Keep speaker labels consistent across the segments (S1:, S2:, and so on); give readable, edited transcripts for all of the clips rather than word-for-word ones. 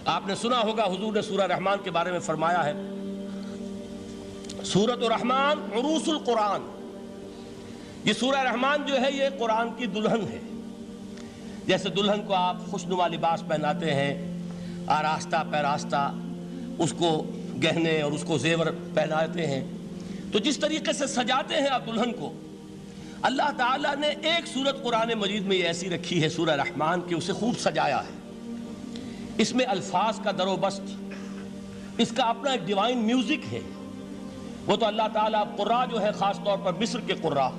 S1: آپ نے سنا ہوگا حضور نے سورہ رحمان کے بارے میں فرمایا ہے، سورۃ الرحمن عروس القرآن، یہ سورہ رحمان جو ہے یہ قرآن کی دلہن ہے۔ جیسے دلہن کو آپ خوشنما لباس پہناتے ہیں، آراستہ پیراستہ اس کو گہنے اور اس کو زیور پہناتے ہیں، تو جس طریقے سے سجاتے ہیں آپ دلہن کو، اللہ تعالیٰ نے ایک سورت قرآن مجید میں یہ ایسی رکھی ہے سورہ رحمان کہ اسے خوب سجایا ہے۔ اس میں الفاظ کا در و بست، اس کا اپنا ایک ڈیوائن میوزک ہے۔ وہ تو اللہ تعالیٰ قراء جو ہے خاص طور پر مصر کے قراء،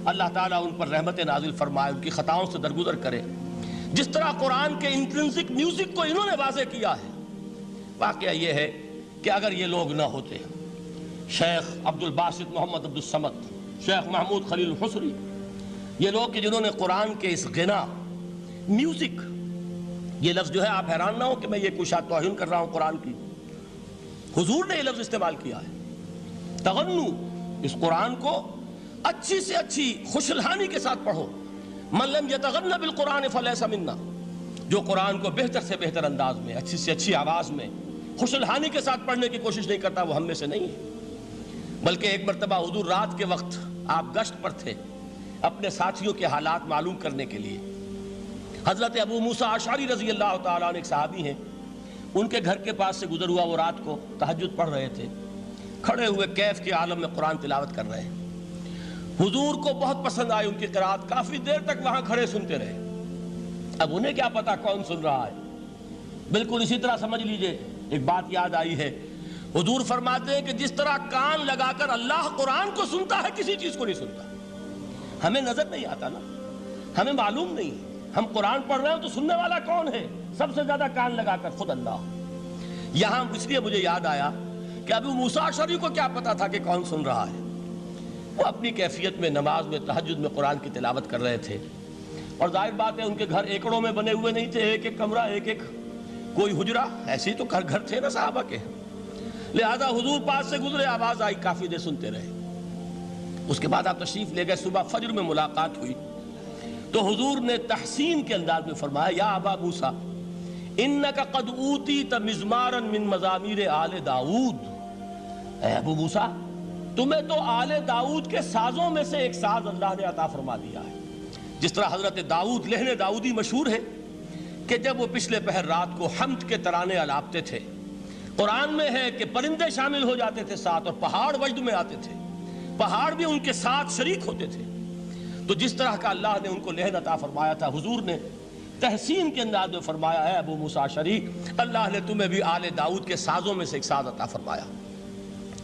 S1: اللہ تعالیٰ ان پر رحمت نازل فرمائے، ان کی خطاؤں سے درگزر کرے۔ جس طرح قرآن کے انٹرنسک میوزک کو انہوں نے واضح کیا ہے، واقعہ یہ ہے کہ اگر یہ لوگ نہ ہوتے، شیخ عبد الباسط محمد عبد الصمد، شیخ محمود خلیل الحصری، یہ لوگ کہ جنہوں نے قرآن کے اس غنا، میوزک، یہ لفظ جو ہے آپ حیران نہ ہو کہ میں یہ کوئی شاید توہین کر رہا ہوں قرآن کی، حضور نے یہ لفظ استعمال کیا ہے، تغنو، اس قرآن کو اچھی سے اچھی خوشلہانی کے ساتھ پڑھو۔ من لم یتغن بالقرآن فلیس منا، جو قرآن کو بہتر سے بہتر انداز میں، اچھی سے اچھی آواز میں، خوشلہانی کے ساتھ پڑھنے کی کوشش نہیں کرتا، وہ ہم میں سے نہیں ہے۔ بلکہ ایک مرتبہ حضور رات کے وقت آپ گشت پر تھے اپنے ساتھیوں کے حالات معلوم کرنے کے لیے۔ حضرت ابو موسیٰ اشعری رضی اللہ تعالیٰ عنہ ایک صحابی ہیں، ان کے گھر کے پاس سے گزر ہوا، وہ رات کو تہجد پڑھ رہے تھے، کھڑے ہوئے کیف کے عالم میں قرآن تلاوت کر رہے ہیں۔ حضور کو بہت پسند آئی ان کی قرات، کافی دیر تک وہاں کھڑے سنتے رہے۔ اب انہیں کیا پتا کون سن رہا ہے، بالکل اسی طرح سمجھ لیجئے ایک بات یاد آئی ہے، حضور فرماتے ہیں کہ جس طرح کان لگا کر اللہ قرآن کو سنتا ہے کسی چیز کو نہیں سنتا۔ ہمیں نظر نہیں آتا نا، ہمیں معلوم نہیں، ہم قرآن پڑھ رہے ہیں تو سننے والا کون ہے؟ سب سے زیادہ کان لگا کر خود اللہ۔ یہاں اس لیے مجھے یاد آیا کہ ابو موسیٰ اشعری کو کیا پتا تھا کہ کون سن رہا ہے؟ وہ اپنی کیفیت میں نماز میں تہجد میں قرآن کی تلاوت کر رہے تھے، اور ظاہر بات ہے ان کے گھر ایکڑوں میں بنے ہوئے نہیں تھے، ایک ایک کمرہ، ایک ایک کوئی حجرہ، ایسے ہی تو گھر تھے نا صحابہ کے، لہذا حضور پاس سے گزرے، آواز آئی، کافی دیر سنتے رہے۔ اس کے بعد آپ تشریف لے گئے، صبح فجر میں ملاقات ہوئی تو حضور نے تحسین کے انداز میں فرمایا، یا ابا موسیٰ انک قد اوتیت مزمارا من مزامیر آل داؤد، اے ابو موسیٰ تمہیں تو آل داؤد کے سازوں میں سے ایک ساز اللہ نے عطا فرما دیا ہے۔ جس طرح حضرت داؤد، لہن داؤدی مشہور ہے کہ جب وہ پچھلے پہر رات کو حمد کے ترانے الاپتے تھے، قرآن میں ہے کہ پرندے شامل ہو جاتے تھے ساتھ، اور پہاڑ وجد میں آتے تھے، پہاڑ بھی ان کے ساتھ شریک ہوتے تھے۔ تو جس طرح کا اللہ نے ان کو لہن عطا فرمایا تھا، حضور نے تحسین کے انداز میں فرمایا ہے ابو موسیٰ اشعری، اللہ نے تمہیں بھی آل داؤد کے سازوں میں سے ایک ساز عطا فرمایا۔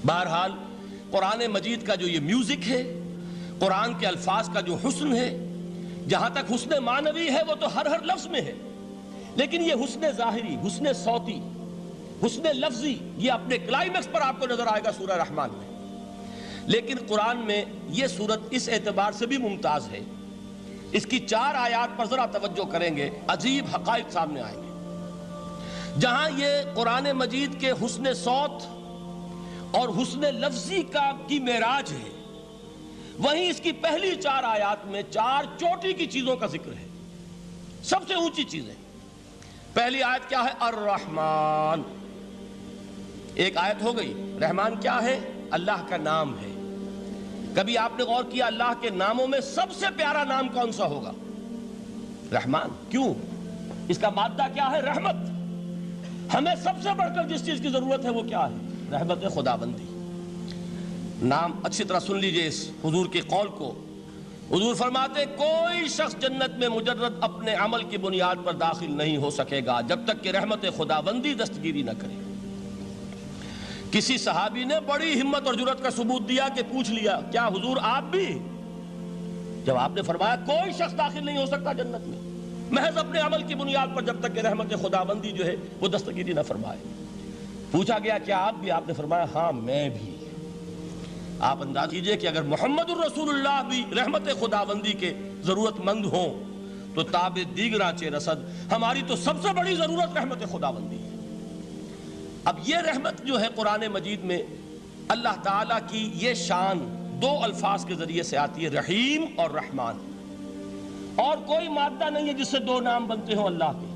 S1: بہرحال قرآن مجید کا جو یہ میوزک ہے، قرآن کے الفاظ کا جو حسن ہے، جہاں تک حسن معنوی ہے وہ تو ہر لفظ میں ہے، لیکن یہ حسن ظاہری، حسن صوتی، حسن لفظی، یہ اپنے کلائمیکس پر آپ کو نظر آئے گا سورہ رحمان میں۔ لیکن قرآن میں یہ سورت اس اعتبار سے بھی ممتاز ہے، اس کی 4 آیات پر ذرا توجہ کریں گے، عجیب حقائق سامنے آئیں گے۔ جہاں یہ قرآن مجید کے حسن صوت اور حسن لفظی کی معراج ہے، وہیں اس کی پہلی 4 آیات میں 4 چوٹی کی چیزوں کا ذکر ہے، سب سے اونچی چیزیں۔ پہلی آیت کیا ہے؟ الرحمن، ایک آیت ہو گئی۔ رحمان کیا ہے؟ اللہ کا نام ہے۔ کبھی آپ نے غور کیا اللہ کے ناموں میں سب سے پیارا نام کون سا ہوگا؟ رحمان۔ کیوں؟ اس کا مادہ کیا ہے؟ رحمت۔ ہمیں سب سے بڑھ کر جس چیز کی ضرورت ہے وہ کیا ہے؟ رحمت خداوندی۔ نام اچھی طرح سن لیجئے اس حضور کے قول کو۔ حضور فرماتے کوئی شخص جنت میں مجرد اپنے عمل کی بنیاد پر داخل نہیں ہو سکے گا جب تک کہ رحمت خداوندی دستگیری نہ کرے۔ کسی صحابی نے بڑی ہمت اور جرأت کا ثبوت دیا کہ پوچھ لیا، کیا حضور آپ بھی؟ جب آپ نے فرمایا کوئی شخص داخل نہیں ہو سکتا جنت میں محض اپنے عمل کی بنیاد پر جب تک کہ رحمت خداوندی جو ہے وہ دستگیری نہ فرمائے۔ پوچھا گیا کیا آپ بھی؟ آپ نے فرمایا ہاں میں بھی۔ آپ انداز کیجئے کہ اگر محمد الرسول اللہ بھی رحمت خداوندی کے ضرورت مند ہوں تو تاب دیگراں چے رسد، ہماری تو سب سے بڑی ضرورت رحمت خداوندی ہے۔ اب یہ رحمت جو ہے قرآن مجید میں اللہ تعالیٰ کی یہ شان 2 الفاظ کے ذریعے سے آتی ہے، رحیم اور رحمان، اور کوئی مادہ نہیں ہے جس سے 2 نام بنتے ہوں اللہ کے۔